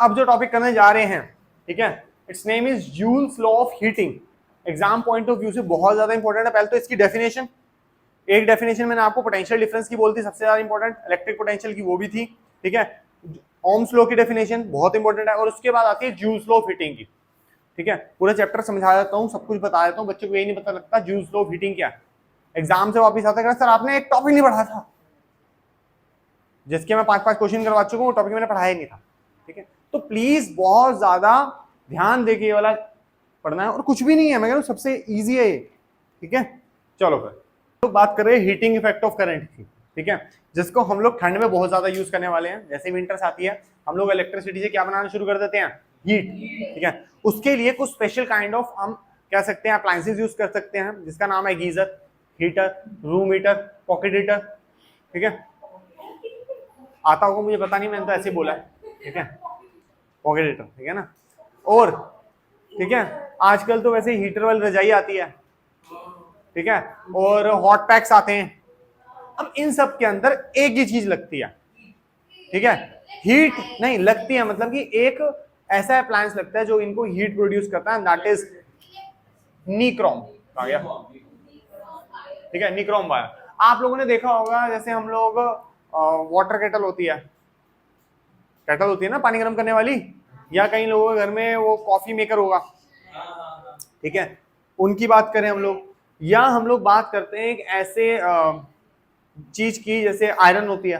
अब जो टॉपिक करने जा रहे हैं, ठीक है, it's name is joules law of heating. Exam point of view से बहुत ज्यादा इंपॉर्टेंट है। पहले तो इसकी डेफिनेशन, एक डेफिनेशन मैंने आपको पोटेंशियल डिफरेंस की बोलती, सबसे ज्यादा इंपॉर्टेंट, इलेक्ट्रिक पोटेंशियल की वो भी थी, ठीक है। ओम्स लॉ की डेफिनेशन बहुत इंपॉर्टेंट है, और उसके बाद आती है जूल्स लॉ ऑफ हीटिंग की, ठीक है। पूरा चैप्टर समझा देता हूँ, सब कुछ बता देता हूँ, बच्चों को यही नहीं पता लगता जूल्स लॉ ऑफ हीटिंग क्या है। एग्जाम से वापस आता है सर आपने एक टॉपिक नहीं पढ़ा था, जिसके मैं 5-5 क्वेश्चन करवा चुका हूँ, वो टॉपिक मैंने पढ़ाया नहीं था, ठीक है। तो प्लीज बहुत ज्यादा ध्यान देके ये वाला पढ़ना है, और कुछ भी नहीं है, मैं कह रहा हूँ सबसे इजी है ये, ठीक है। चलो फिर तो बात कर रहे हैं हीटिंग इफेक्ट ऑफ करंट की, ठीक है, जिसको हम लोग ठंड में बहुत ज्यादा यूज करने वाले हैं। जैसे विंटर्स आती है हम लोग इलेक्ट्रिसिटी से क्या बनाना शुरू कर देते हैं, हीट, ठीक है। उसके लिए कुछ स्पेशल काइंड ऑफ हम कह सकते हैं अप्लायंसेस यूज कर सकते हैं, जिसका नाम है geyser, heater, room heater, pocket heater, ठीक है। आता होगा मुझे पता नहीं, मैंने तो ऐसे बोला है, ठीक है, पॉकेट हीटर, ठीक है ना। और ठीक है, आजकल तो वैसे हीटर वाली रजाई आती है, ठीक है, और हॉट पैक्स आते हैं। अब इन सब के अंदर एक ही चीज लगती है, ठीक है, हीट नहीं लगती है, मतलब कि एक ऐसा अप्लायंस लगता है जो इनको हीट प्रोड्यूस करता है, दैट इज निक्रोम, आ गया, ठीक है, निक्रोम वायर। आप लोगों ने देखा होगा, जैसे हम लोग वाटर केटल होती है, केटल होती है ना पानी गर्म करने वाली, या कई लोगों के घर में वो कॉफी मेकर होगा, ठीक है, उनकी बात करें हम लोग, या हम लोग बात करते हैं एक ऐसे चीज की जैसे आयरन होती है।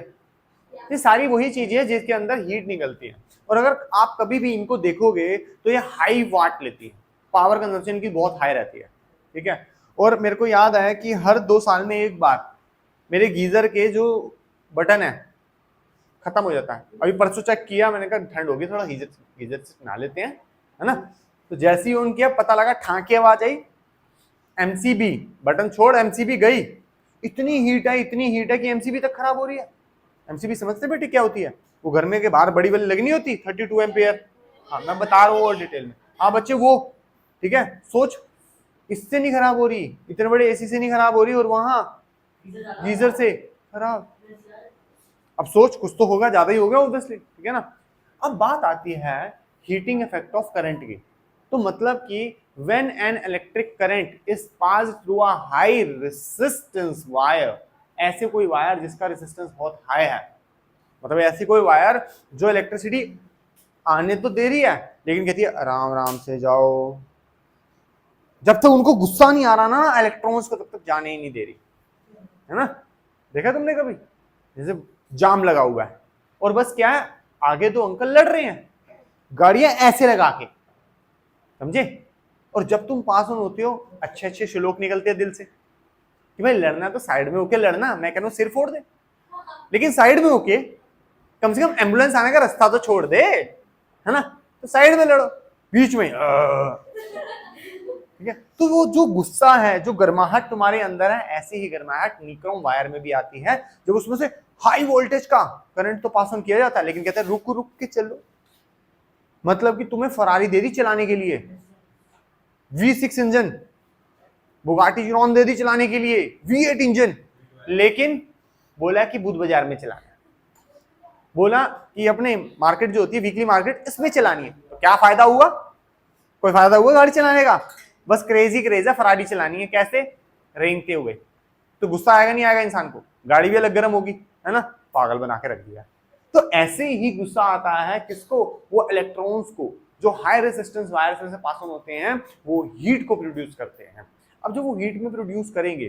ये सारी वही चीजें है जिसके अंदर हीट निकलती है, और अगर आप कभी भी इनको देखोगे तो ये हाई वाट लेती है, पावर कंजम्पशन की बहुत हाई रहती है, ठीक है। और मेरे को याद है कि हर 2 साल में एक बार मेरे गीजर के जो बटन है खत्म हो जाता है। अभी परसों चेक किया, मैंने कहा ठंड होगी, थोड़ा गीजर से नहा लेते हैं, है ना। तो जैसे ही ऑन किया पता लगा ठां की आवाज आई, एमसीबी, बटन छोड़ एमसीबी गई, इतनी हीट है कि एमसीबी तक खराब हो रही है। एमसीबी समझते बेटे क्या होती है, वो घर में के बाहर बड़ी वाली लगनी होती 32 एम्पियर, हाँ मैं बता रहा हूँ और डिटेल में, हाँ बच्चे वो, ठीक है। सोच, इससे नहीं खराब हो रही, इतने बड़े एसी से नहीं खराब हो रही, और वहां गीजर से खराब। अब सोच, कुछ तो होगा, ज्यादा ही होगा ऑब्वियसली, ठीक है ना। अब बात आती है हीटिंग इफेक्ट ऑफ करंट की। तो मतलब कि when an electric current is passed through a high resistance wire, ऐसे कोई वायर जिसका रेजिस्टेंस बहुत हाई है, मतलब ऐसी कोई वायर जो इलेक्ट्रिसिटी आने तो दे रही है लेकिन कहती है आराम आराम से जाओ, जब तक उनको गुस्सा नहीं आ रहा ना इलेक्ट्रॉन्स को, तब तक जाने ही नहीं दे रही, है ना। देखा तुमने कभी, जैसे जाम लगा हुआ है और बस क्या है, आगे तो अंकल लड़ रहे हैं गाड़ियां ऐसे लगा के, समझे, और जब तुम पास ऑन होते हो अच्छे अच्छे श्लोक निकलते हैं दिल से कि भाई लड़ना तो साइड में होके लड़ना, मैं कहूँ सिर फोड़ दे, लेकिन साइड में होके कम से कम एम्बुलेंस आने का रास्ता तो छोड़ दे, है ना। तो साइड में लड़ो, बीच में ठीक है। तो वो जो गुस्सा है, जो गर्माहट तुम्हारे अंदर है, ऐसी ही गर्माहट निक्रोम वायर में भी आती है, जब उसमें से हाई वोल्टेज का करंट तो पास ऑन किया जाता है, लेकिन कहते हैं रुक रुक के चलो। मतलब कि तुम्हें फरारी दे दी चलाने के लिए, V6 इंजन, बुगाटी चिरॉन दे दी चलाने के लिए V8 इंजन, लेकिन बोला कि बुध बाजार में चलाना है, बोला कि अपने मार्केट जो होती है वीकली मार्केट, इसमें चलानी है। तो क्या फायदा हुआ, कोई फायदा हुआ गाड़ी चलाने का, बस क्रेज है, फरारी चलानी है, कैसे, रेंगते हुए। तो गुस्सा आएगा नहीं आएगा इंसान को, गाड़ी भी अलग गर्म होगी, है ना, पागल बना के रख दिया। तो ऐसे ही गुस्सा आता है किसको, वो इलेक्ट्रॉन्स को, जो हाई रेजिस्टेंस वायर से पास ऑन होते हैं, वो हीट को प्रोड्यूस करते हैं। अब जब वो हीट में प्रोड्यूस करेंगे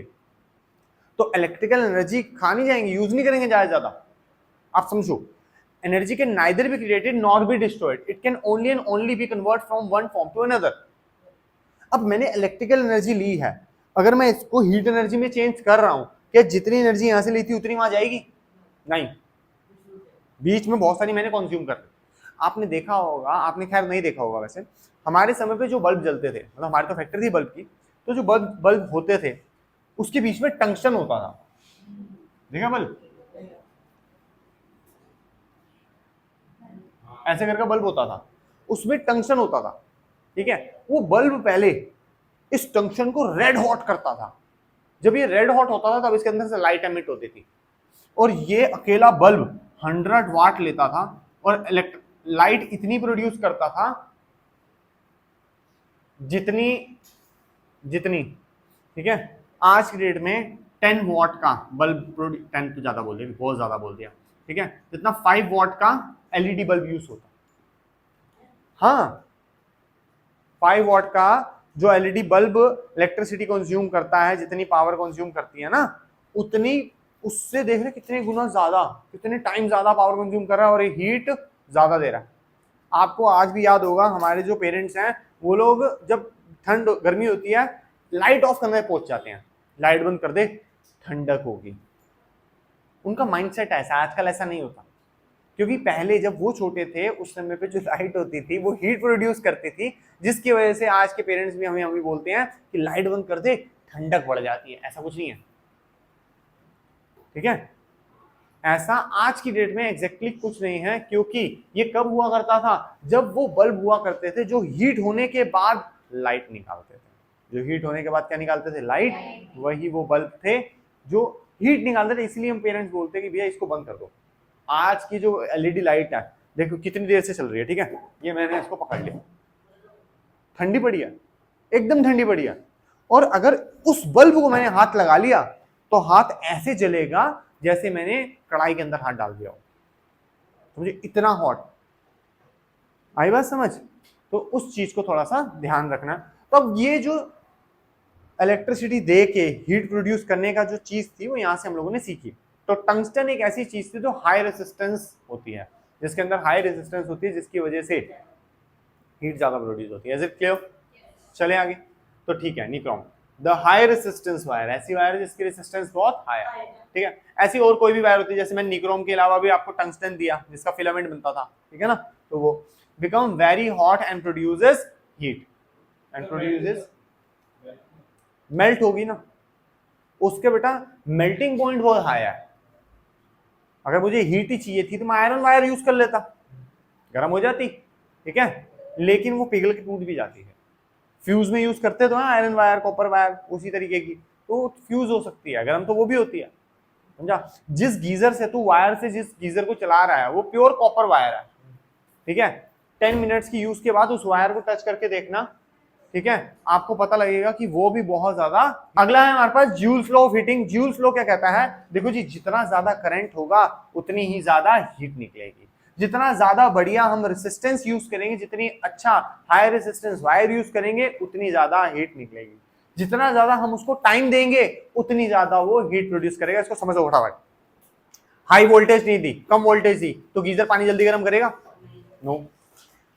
तो इलेक्ट्रिकल एनर्जी खा नहीं जाएंगे, यूज नहीं करेंगे ज्यादा। आप समझो, energy can neither be created nor be destroyed, it can only and only be convert from one form to another. अब मैंने इलेक्ट्रिकल एनर्जी ली है, अगर मैं इसको हीट एनर्जी में चेंज कर रहा हूं, क्या जितनी एनर्जी यहां से ली थी उतनी वहां जाएगी, नहीं, बीच में बहुत सारी मैंने कंज्यूम कर ली। आपने देखा होगा, आपने खैर नहीं देखा होगा वैसे, हमारे समय पे जो बल्ब जलते थे, मतलब हमारी तो फैक्ट्री थी बल्ब की, तो जो बल्ब होते थे उसके बीच में टंक्शन होता था, देखा बल्ब, ऐसे करके बल्ब होता था, उसमें टंक्शन होता था, ठीक है। वो बल्ब पहले इस टंक्शन को रेड हॉट करता था, जब ये रेड हॉट होता था तब इसके अंदर से लाइट एमिट होती थी, और ये अकेला बल्ब 100 वाट लेता था, और लाइट इतनी प्रोड्यूस करता था जितनी जितनी ठीक है, आज की डेट में 10 वॉट का बल्ब 10 तो ज्यादा बोल दिया, बहुत ज्यादा बोल दिया, ठीक है, जितना 5 वॉट का एलईडी बल्ब यूज होता। हाँ, 5 वॉट का जो एलईडी बल्ब इलेक्ट्रिसिटी कंज्यूम करता है, जितनी पावर कंज्यूम करती है ना, उतनी उससे देख रहे कितने गुना ज्यादा, कितने टाइम ज्यादा पावर कंज्यूम कर रहा है और हीट ज्यादा दे रहा है। आपको आज भी याद होगा, हमारे जो पेरेंट्स हैं वो लोग जब ठंड गर्मी होती है लाइट ऑफ करने पहुंच जाते हैं, लाइट बंद कर दे ठंडक होगी। उनका माइंडसेट ऐसा, आजकल ऐसा नहीं होता, क्योंकि पहले जब वो छोटे थे उस समय पे जो लाइट होती थी वो हीट प्रोड्यूस करती थी, जिसकी वजह से आज के पेरेंट्स भी हमें बोलते हैं कि लाइट बंद कर दे ठंडक बढ़ जाती है। ऐसा कुछ नहीं है, ठीक है, ऐसा आज की डेट में एग्जैक्टली कुछ नहीं है, क्योंकि ये कब हुआ करता था, जब वो बल्ब हुआ करते थे जो हीट होने के बाद लाइट निकालते थे। जो हीट होने के बाद क्या निकालते थे? लाइट। वही वो बल्ब थे जो हीट निकालते थे, इसलिए हम पेरेंट्स बोलते हैं कि भैया इसको बंद कर दो। आज की जो एलईडी लाइट है देखो कितनी देर से चल रही है, ठीक है, ये मैंने इसको पकड़ लिया, ठंडी पड़ी है, एकदम ठंडी पड़ी है, और अगर उस बल्ब को मैंने हाथ लगा लिया तो हाथ ऐसे जलेगा जैसे मैंने कढ़ाई के अंदर हाथ डाल दिया हो, तो मुझे इतना हॉट। आई बात समझ? तो उस चीज को थोड़ा सा ध्यान रखना। तो अब ये जो इलेक्ट्रिसिटी दे के हीट प्रोड्यूस करने का जो चीज थी वो यहां से हम लोगों ने सीखी। तो टंगस्टन एक ऐसी चीज थी जो हाई रेजिस्टेंस होती है, जिसके अंदर हाई रेजिस्टेंस होती है, जिसकी वजह से हीट ज्यादा प्रोड्यूस होती है। Is it clear? चले आगे। तो ठीक है, nichrome the high resistance wire, ऐसी वायर जिसकी रेजिस्टेंस बहुत हाई है, ठीक है। ऐसी और कोई भी वायर होती है, जैसे मैंने निक्रोम के अलावा भी आपको टंगस्टन दिया जिसका फिलामेंट बनता था, ठीक है ना, तो वो become very hot and produces heat and produces, melt होगी ना, उसके बेटा मेल्टिंग पॉइंट बहुत हाई है। अगर मुझे हीट ही चाहिए थी तो मैं आयरन वायर यूज कर लेता, गर्म हो जाती, ठीक है, लेकिन वो पिघल के टूट भी जाती है। फ्यूज में यूज करते तो आयरन वायर, कॉपर वायर उसी तरीके की, तो फ्यूज हो सकती है, गर्म तो वो भी होती है, समझा। जिस गीजर से तू वायर से जिस गीजर को चला रहा है वो प्योर कॉपर वायर है, ठीक है। 10 मिनट्स की यूज के बाद उस वायर को टच करके देखना, ठीक है, आपको पता लगेगा कि वो भी बहुत ज्यादा। अगला है हमारे पास Joule's law of heating. Joule's law क्या कहता है? देखो जी, जितना ज्यादा करंट होगा उतनी ही ज्यादा हीट निकलेगी। जितना ज्यादा बढ़िया हम रेजिस्टेंस यूज करेंगे, जितनी अच्छा हाई रेजिस्टेंस वायर यूज करेंगे, उतनी ज्यादा हीट निकलेगी। जितना ज्यादा हम उसको टाइम देंगे उतनी ज्यादा वो हीट प्रोड्यूस करेगा। इसको समझो फटाफट। हाई वोल्टेज नहीं दी, कम वोल्टेज दी तो गीजर पानी जल्दी गर्म करेगा? नो।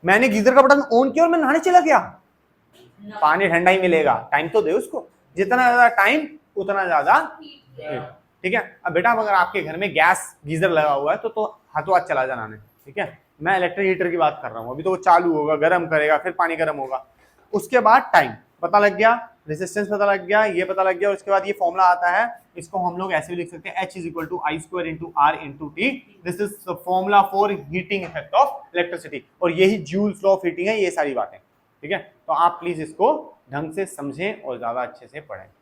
मैंने गीजर का बटन ऑन किया और मैं नहाने चला गया, पानी ठंडा ही मिलेगा, टाइम तो दे उसको। जितना ज्यादा टाइम उतना ज्यादा, ठीक है। अब बेटा अगर आपके घर में गैस गीजर लगा हुआ है तो हाथों हाथ चला जाना, ठीक है। मैं इलेक्ट्रिक हीटर की बात कर रहा हूँ, अभी तो वो चालू होगा, गर्म करेगा, फिर पानी गर्म होगा, उसके बाद टाइम पता लग गया, रेजिस्टेंस पता लग गया, ये पता लग गया, और उसके बाद ये फॉर्मूला आता है, इसको हम लोग ऐसे भी लिख सकते हैं, H is equal to I square into R into T। This is the formula for heating effect of electricity, और यही जूल्स लॉ ऑफ हीटिंग है, ये सारी बातें, ठीक है। तो आप प्लीज इसको ढंग से समझें और ज्यादा अच्छे से पढ़ें।